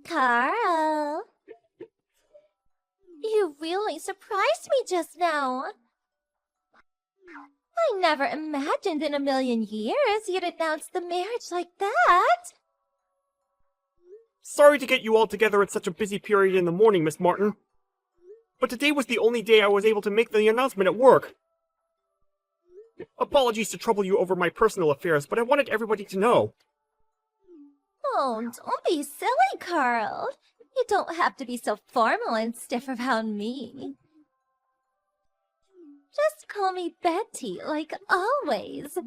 Carl. You really surprised me just now. I never imagined in a million years you'd announce the marriage like that. Sorry to get you all together at such a busy period in the morning, Miss Martin. But today was the only day I was able to make the announcement at work. Apologies to trouble you over my personal affairs, but I wanted everybody to know. Oh, don't be silly, Carl. You don't have to be so formal and stiff around me. Just call me Betty, like always.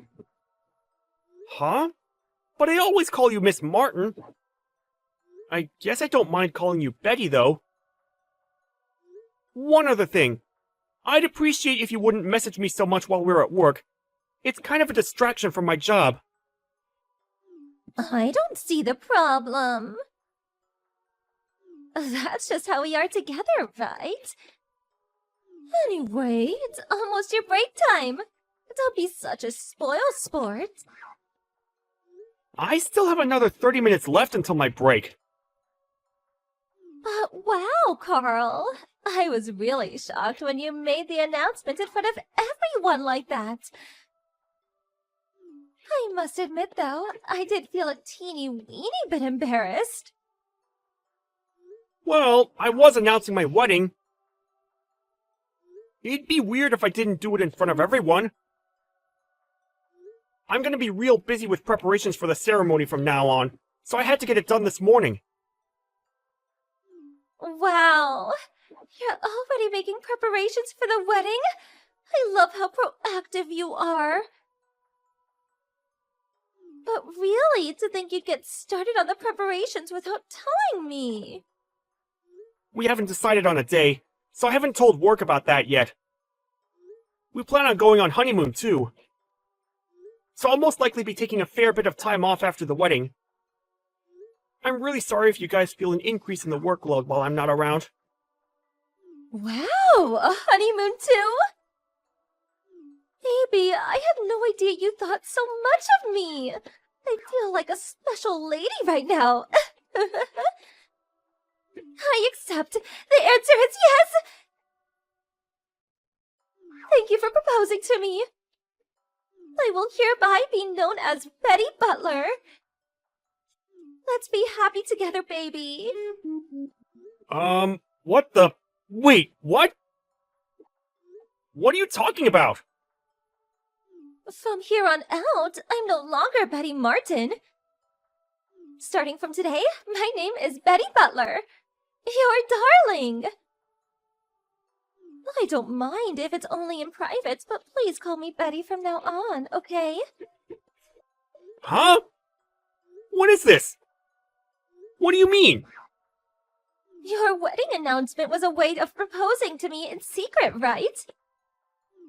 Huh? But I always call you Miss Martin. I guess I don't mind calling you Betty, though. One other thing. I'd appreciate if you wouldn't message me so much while we're at work. It's kind of a distraction from my job. I don't see the problem. That's just how we are together, right? Anyway, it's almost your break time. Don't be such a spoil sport. I still have another 30 minutes left until my break. But wow, Carl. I was really shocked when you made the announcement in front of everyone like that. I must admit, though, I did feel a teeny-weeny bit embarrassed. Well, I was announcing my wedding. It'd be weird if I didn't do it in front of everyone. I'm gonna be real busy with preparations for the ceremony from now on, so I had to get it done this morning. Wow, you're already making preparations for the wedding? I love how proactive you are. But really, to think you'd get started on the preparations without telling me. We haven't decided on a day, so I haven't told work about that yet. We plan on going on honeymoon, too. So I'll most likely be taking a fair bit of time off after the wedding. I'm really sorry if you guys feel an increase in the workload while I'm not around. Wow, a honeymoon too? Baby, I had no idea you thought so much of me. I feel like a special lady right now. I accept. The answer is yes. Thank you for proposing to me. I will hereby be known as Betty Butler. Let's be happy together, baby. What the... Wait, what? What are you talking about? From here on out, I'm no longer Betty Martin. Starting from today, my name is Betty Butler. Your darling. I don't mind if it's only in private, but please call me Betty from now on, okay? Huh? What is this? What do you mean? Your wedding announcement was a way of proposing to me in secret, right?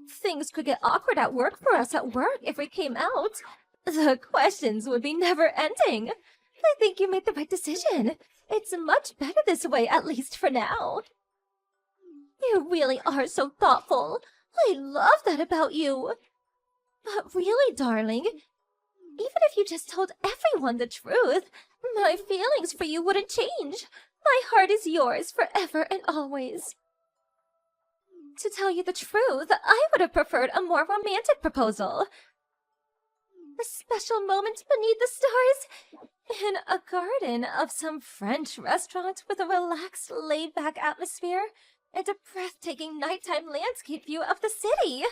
Things could get awkward at work for us at work if we came out. The questions would be never-ending. I think you made the right decision. It's much better this way, at least for now. You really are so thoughtful. I love that about you. But really, darling, even if you just told everyone the truth, my feelings for you wouldn't change. My heart is yours forever and always. To tell you the truth, I would have preferred a more romantic proposal. A special moment beneath the stars, in a garden of some French restaurant with a relaxed, laid-back atmosphere and a breathtaking nighttime landscape view of the city.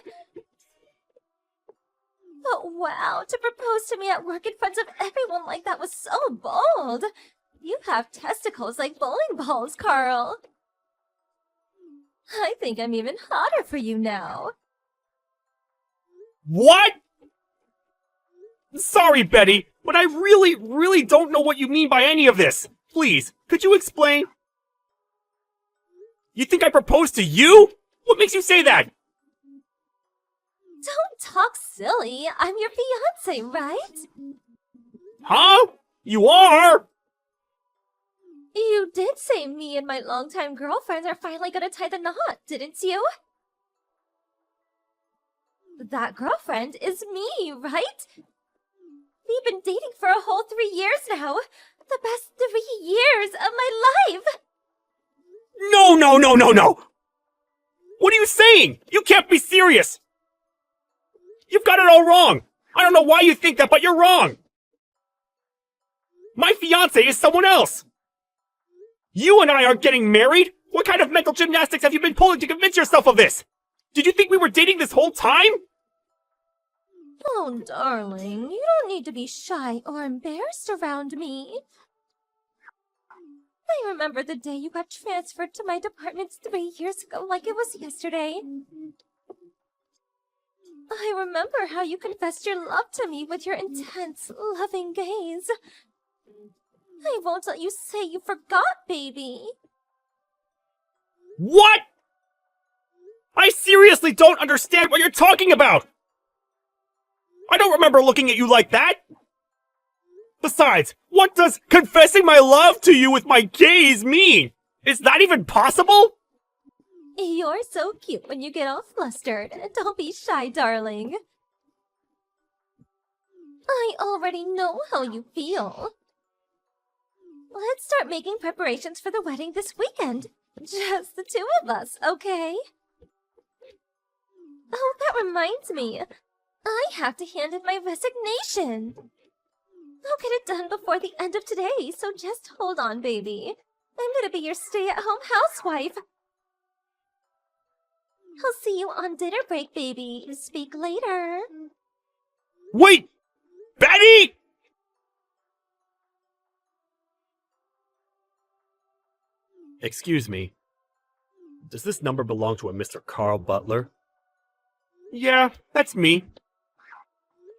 But wow, to propose to me at work in front of everyone like that was so bold. You have testicles like bowling balls, Carl. I think I'm even hotter for you now. What? Sorry, Betty, but I really don't know what you mean by any of this. Please, could you explain? You think I proposed to you? What makes you say that? Don't talk silly. I'm your fiancé, right? Huh? You are? You did say me and my longtime girlfriends are finally gonna tie the knot, didn't you? That girlfriend is me, right? We've been dating for a whole 3 years now. The best 3 years of my No! What are you saying? You can't be serious! You've got it all wrong! I don't know why you think that, but you're wrong! My fiancé is someone else! You and I aren't getting married? What kind of mental gymnastics have you been pulling to convince yourself of this? Did you think we were dating this whole time? Oh, darling, you don't need to be shy or embarrassed around me. I remember the day you got transferred to my department 3 years ago like it was yesterday. I remember how you confessed your love to me with your intense, loving gaze. I won't let you say you forgot, baby. What? I seriously don't understand what you're talking about! I don't remember looking at you like that! Besides, what does confessing my love to you with my gaze mean? Is that even possible? You're so cute when you get all flustered. Don't be shy, darling. I already know how you feel. Let's start making preparations for the wedding this weekend. Just the two of us, okay? Oh, that reminds me. I have to hand in my resignation. I'll get it done before the end of today, so just hold on, baby. I'm gonna be your stay-at-home housewife. I'll see you on dinner break, baby. Speak later. Wait! Betty! Excuse me. Does this number belong to a Mr. Carl Butler? Yeah, that's me.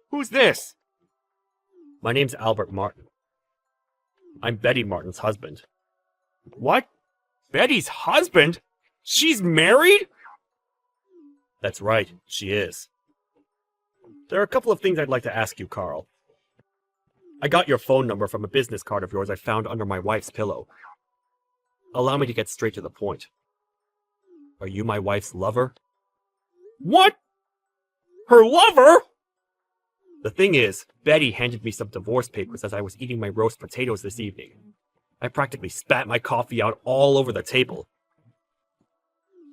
Who's this? My name's Albert Martin. I'm Betty Martin's husband. What? Betty's husband? She's married? That's right, she is. There are a couple of things I'd like to ask you, Carl. I got your phone number from a business card of yours I found under my wife's pillow. Allow me to get straight to the point. Are you my wife's lover? What? Her lover? The thing is, Betty handed me some divorce papers as I was eating my roast potatoes this evening. I practically spat my coffee out all over the table.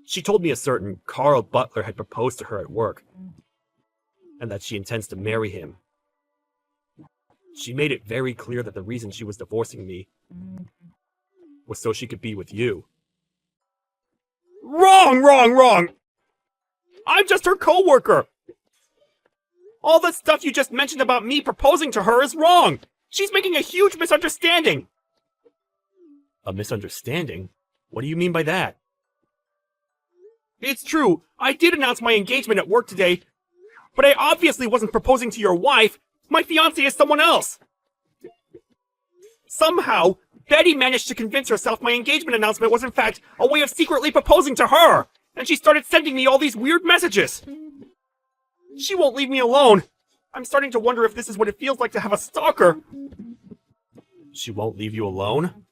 She told me a certain Carl Butler had proposed to her at work, and that she intends to marry him. She made it very clear that the reason she was divorcing me was so she could be with you. Wrong! I'm just her co-worker! All the stuff you just mentioned about me proposing to her is wrong! She's making a huge misunderstanding! A misunderstanding? What do you mean by that? It's true, I did announce my engagement at work today, but I obviously wasn't proposing to your wife. My fiancé is someone else. Somehow, Betty managed to convince herself my engagement announcement was in fact a way of secretly proposing to her, and she started sending me all these weird messages. She won't leave me alone. I'm starting to wonder if this is what it feels like to have a stalker. She won't leave you alone?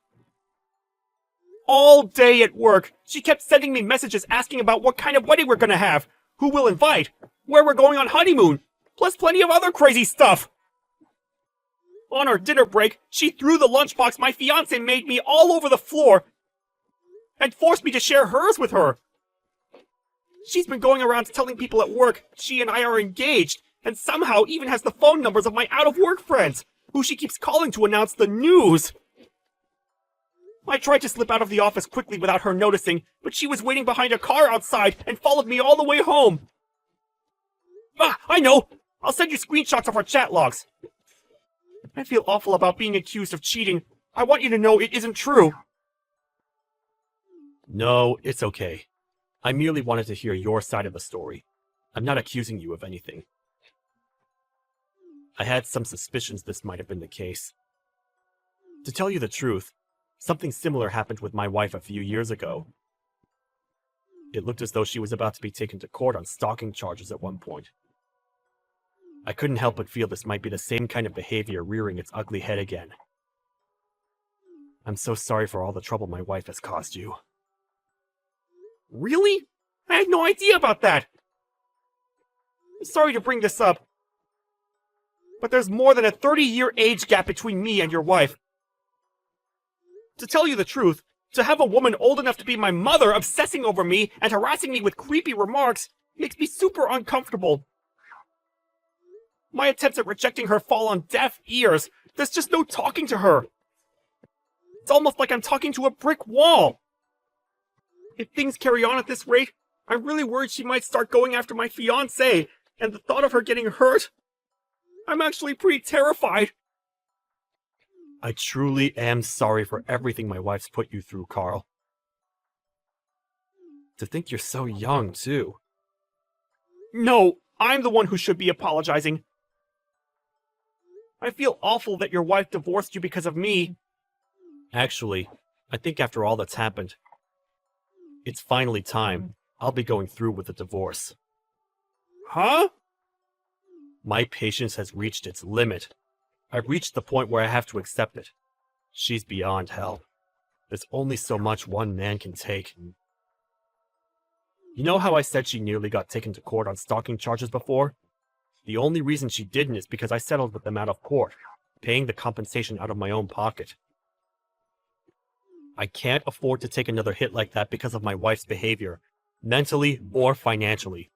All day at work, she kept sending me messages asking about what kind of wedding we're gonna have, who we'll invite, where we're going on honeymoon, plus plenty of other crazy stuff. On our dinner break, she threw the lunchbox my fiancé made me all over the floor and forced me to share hers with her. She's been going around telling people at work she and I are engaged, and somehow even has the phone numbers of my out-of-work friends, who she keeps calling to announce the news. I tried to slip out of the office quickly without her noticing, but she was waiting behind a car outside and followed me all the way home. Ah, I know! I'll send you screenshots of our chat logs. I feel awful about being accused of cheating. I want you to know it isn't true. No, it's okay. I merely wanted to hear your side of the story. I'm not accusing you of anything. I had some suspicions this might have been the case. To tell you the truth, something similar happened with my wife a few years ago. It looked as though she was about to be taken to court on stalking charges at one point. I couldn't help but feel this might be the same kind of behavior rearing its ugly head again. I'm so sorry for all the trouble my wife has caused you. Really? I had no idea about that! Sorry to bring this up, but there's more than a 30-year age gap between me and your wife. To tell you the truth, To have a woman old enough to be my mother obsessing over me and harassing me with creepy remarks makes me super uncomfortable. My attempts at rejecting her fall on deaf ears. There's just no talking to her. It's almost like I'm talking to a brick wall. If things carry on at this rate, I'm really worried she might start going after my fiancé, and the thought of her getting hurt, I'm actually pretty terrified. I truly am sorry for everything my wife's put you through, Carl. To think you're so young, too. No, I'm the one who should be apologizing. I feel awful that your wife divorced you because of me. Actually, I think after all that's happened, it's finally time. I'll be going through with the divorce. Huh? My patience has reached its limit. I've reached the point where I have to accept it. She's beyond help. There's only so much one man can take. You know how I said she nearly got taken to court on stalking charges before? The only reason she didn't is because I settled with them out of court, paying the compensation out of my own pocket. I can't afford to take another hit like that because of my wife's behavior, mentally or financially.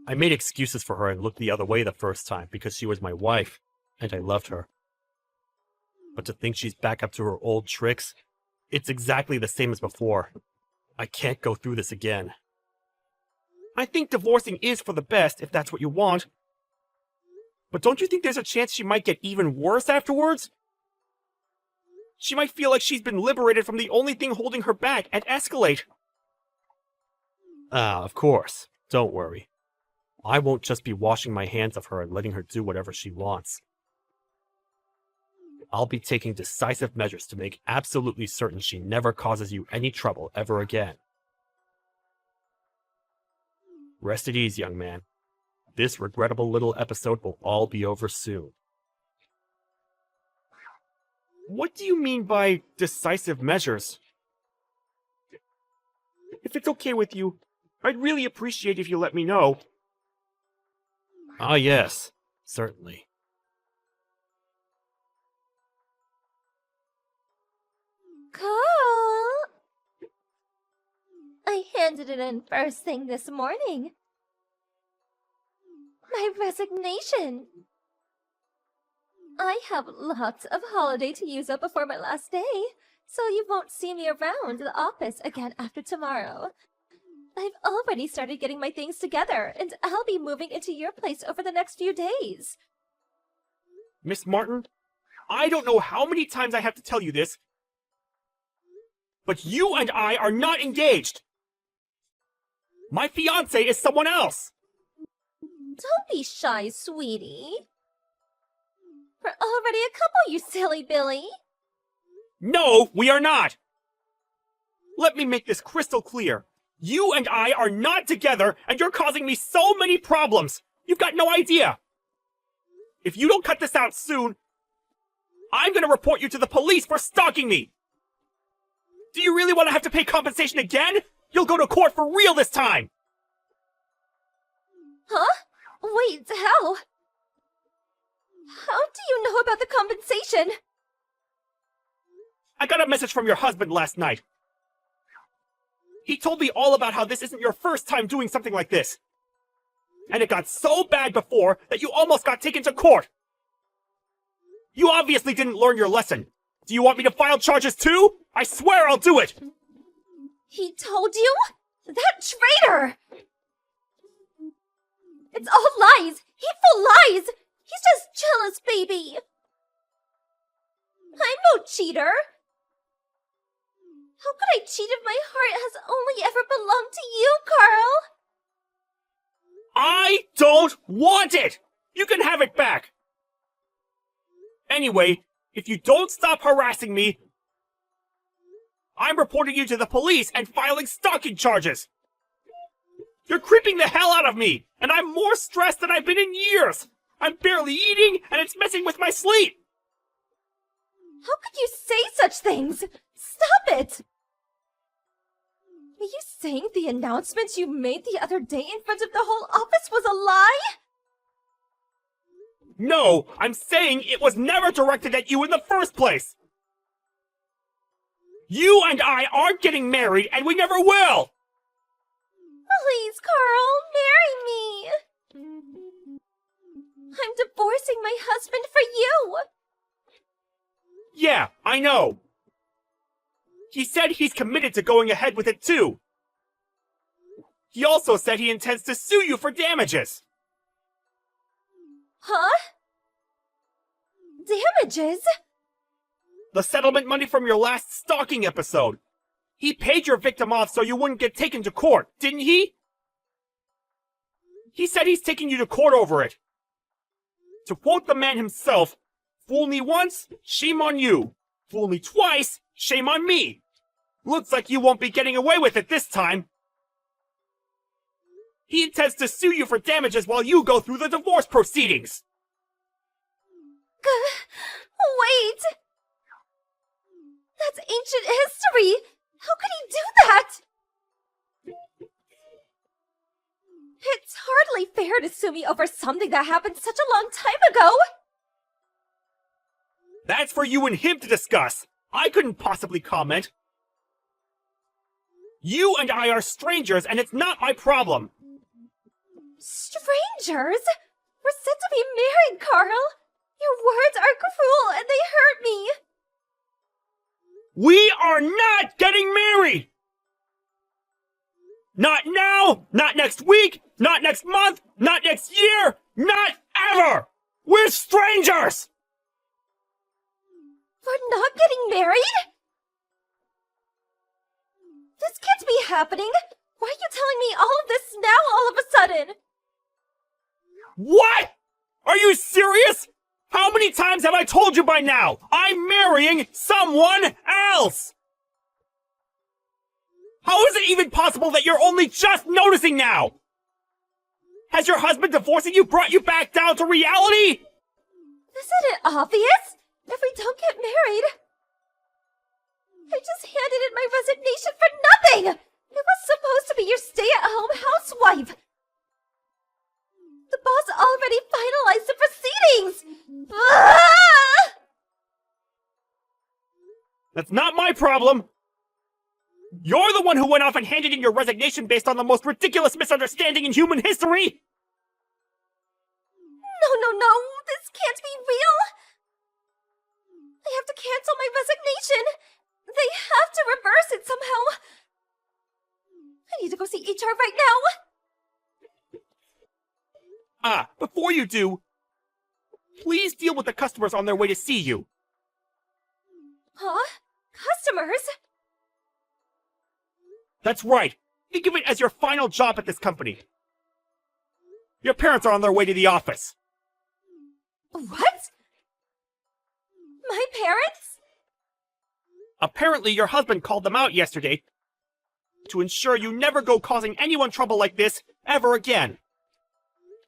I made excuses for her and looked the other way the first time because she was my wife, and I loved her. But to think she's back up to her old tricks, it's exactly the same as before. I can't go through this again. I think divorcing is for the best, if that's what you want. But don't you think there's a chance she might get even worse afterwards? She might feel like she's been liberated from the only thing holding her back and escalate. Of course. Don't worry. I won't just be washing my hands of her and letting her do whatever she wants. I'll be taking decisive measures to make absolutely certain she never causes you any trouble ever again. Rest at ease, young man. This regrettable little episode will all be over soon. What do you mean by decisive measures? If it's okay with you, I'd really appreciate if you let me know. Ah, yes, certainly. Carl! I handed it in first thing this morning. My resignation. I have lots of holiday to use up before my last day, so you won't see me around the office again after tomorrow. I've already started getting my things together, and I'll be moving into your place over the next few days. Miss Martin, I don't know how many times I have to tell you this, but you and I are not engaged. My fiancé is someone else. Don't be shy, sweetie. We're already a couple, you silly Billy. No, we are not. Let me make this crystal clear. You and I are not together, and you're causing me so many problems. You've got no idea. If you don't cut this out soon, I'm going to report you to the police for stalking me. Do you really want to have to pay compensation again? You'll go to court for real this time. Huh? Wait, how? How do you know about the compensation? I got a message from your husband last night. He told me all about how this isn't your first time doing something like this. And it got so bad before that you almost got taken to court. You obviously didn't learn your lesson. Do you want me to file charges too? I swear I'll do it! He told you? That traitor! It's all lies! Hateful lies! He's just jealous, baby! I'm no cheater! How could I cheat if my heart has only ever belonged to you, Carl? I don't want it! You can have it back! Anyway, if you don't stop harassing me, I'm reporting you to the police and filing stalking charges! You're creeping the hell out of me, and I'm more stressed than I've been in years! I'm barely eating, and it's messing with my sleep! How could you say such things? Stop it! Are you saying the announcement you made the other day in front of the whole office was a lie? No, I'm saying it was never directed at you in the first place! You and I aren't getting married, and we never will! Please, Carl, marry me! I'm divorcing my husband for you! Yeah, I know. He said he's committed to going ahead with it too. He also said he intends to sue you for damages. Huh? Damages? The settlement money from your last stalking episode. He paid your victim off so you wouldn't get taken to court, didn't he? He said he's taking you to court over it. To quote the man himself, "Fool me once, shame on you. Fool me twice, shame on me. Looks like you won't be getting away with it this time." He intends to sue you for damages while you go through the divorce proceedings. Wait! That's ancient history! How could he do that? It's hardly fair to sue me over something that happened such a long time ago! That's for you and him to discuss. I couldn't possibly comment. You and I are strangers, and it's not my problem. Strangers? We're set to be married, Carl! Your words are cruel and they hurt me! We are not getting married! Not now, not next week, not next month, not next year, not ever! We're strangers! We're not getting married? This can't be happening! Why are you telling me all of this now all of a sudden? What? Are you serious? How many times have I told you by now? I'm marrying someone else! How is it even possible that you're only just noticing now? Has your husband divorcing you brought you back down to reality? Isn't it obvious? If we don't get married... I just handed in my resignation for nothing! It was supposed to be your stay-at-home housewife! The boss already finalized the proceedings! Ah! That's not my problem! You're the one who went off and handed in your resignation based on the most ridiculous misunderstanding in human history! No, this can't be real! I have to cancel my resignation! They have to reverse it somehow! I need to go see HR right now! Before you do, please deal with the customers on their way to see you. Huh? Customers? That's right. Think of it as your final job at this company. Your parents are on their way to the office. What? My parents? Apparently, your husband called them out yesterday to ensure you never go causing anyone trouble like this ever again.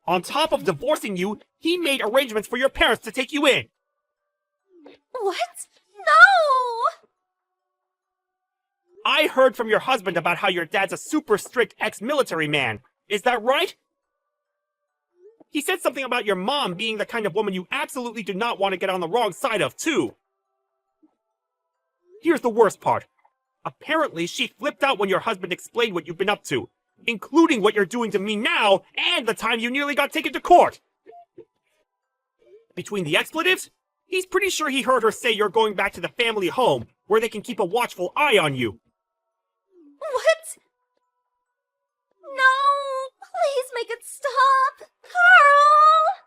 On top of divorcing you, he made arrangements for your parents to take you in. What? No! I heard from your husband about how your dad's a super strict ex-military man. Is that right? He said something about your mom being the kind of woman you absolutely do not want to get on the wrong side of, too. Here's the worst part. Apparently, she flipped out when your husband explained what you've been up to, including what you're doing to me now and the time you nearly got taken to court. Between the expletives, he's pretty sure he heard her say you're going back to the family home, where they can keep a watchful eye on you. What? No! Please make it stop! Carl!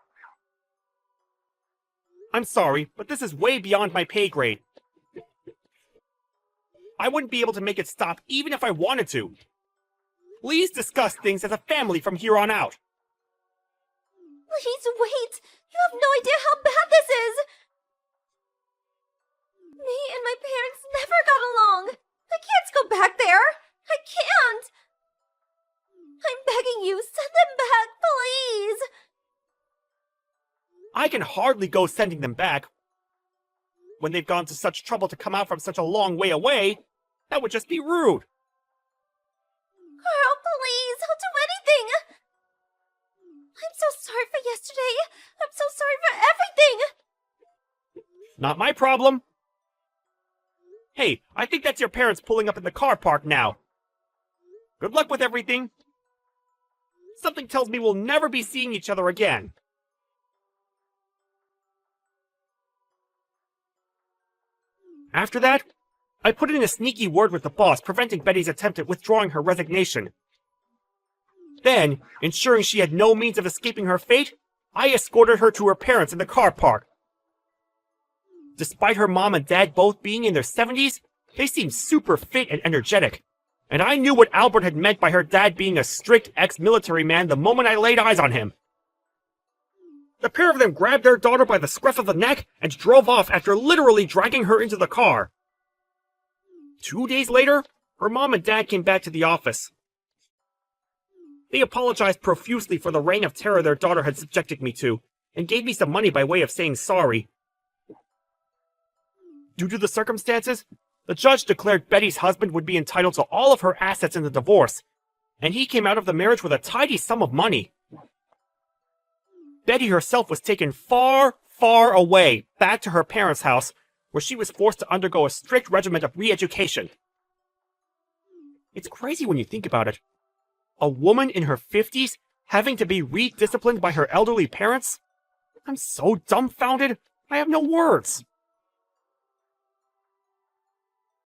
I'm sorry, but this is way beyond my pay grade. I wouldn't be able to make it stop even if I wanted to. Please discuss things as a family from here on out. Please wait! You have no idea how bad this is! Me and my parents never got along! I can't go back there! I can't! I'm begging you, send them back, please! I can hardly go sending them back. When they've gone to such trouble to come out from such a long way away, that would just be rude. Carl, please, I'll do anything! I'm so sorry for yesterday! I'm so sorry for everything! Not my problem. Hey, I think that's your parents pulling up in the car park now. Good luck with everything. Something tells me we'll never be seeing each other again. After that, I put in a sneaky word with the boss, preventing Betty's attempt at withdrawing her resignation. Then, ensuring she had no means of escaping her fate, I escorted her to her parents in the car park. Despite her mom and dad both being in their 70s, they seemed super fit and energetic. And I knew what Albert had meant by her dad being a strict ex-military man the moment I laid eyes on him. The pair of them grabbed their daughter by the scruff of the neck and drove off after literally dragging her into the car. 2 days later, her mom and dad came back to the office. They apologized profusely for the reign of terror their daughter had subjected me to, and gave me some money by way of saying sorry. Due to the circumstances, the judge declared Betty's husband would be entitled to all of her assets in the divorce, and he came out of the marriage with a tidy sum of money. Betty herself was taken far, far away, back to her parents' house, where she was forced to undergo a strict regimen of re-education. It's crazy when you think about it. A woman in her 50s having to be re-disciplined by her elderly parents? I'm so dumbfounded, I have no words.